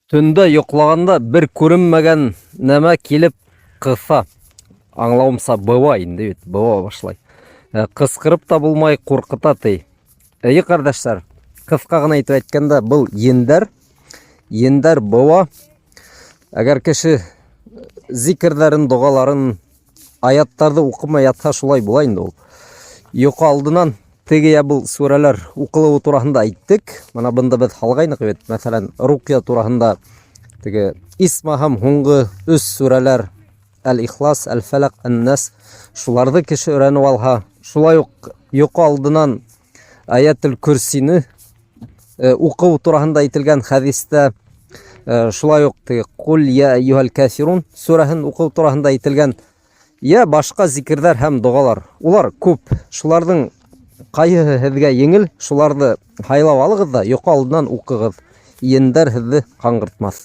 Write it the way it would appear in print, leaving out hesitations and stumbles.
Түндә йоқлаганда бер күренмәгән нәмә килеп кыса. Аңлауымса быва инде бит, быва башлай. Кыскырып та булмай куркыта ти. Әйе, кардәшләр, кыска гына итеп әйткәндә, был ендәр. Ендәр быва. Әгәр кеше зикрләрен, дугаларын, аяттарды укымай ятса шулай була инде ул. Йоқы алдынан теге был сүрәләр укылыу турасында әйттек. Мана бында без халгайнык бит. Мәсәлән, рукия турасында теге исмаһам һуңгы 3 сүрәләр Әл-Ихлас, Әл-Фәләк, Ән-Нас, шуларны кеше өйрәнеп алһа, шулай ук йоқы алдынан Аятул Курсины укыу турасында әйтелгән хәдистә, шулай ук теге Кул я айюхал кафирун сүрәһен укыу турасында әйтелгән я башка зикрләр һәм дугалар. Улар күп. Шуларның кайһы һезгә еңел, шуларны хайлап алыгыз да йоқы алдынан укыгыз. Ендәр һезне каңгыртмас.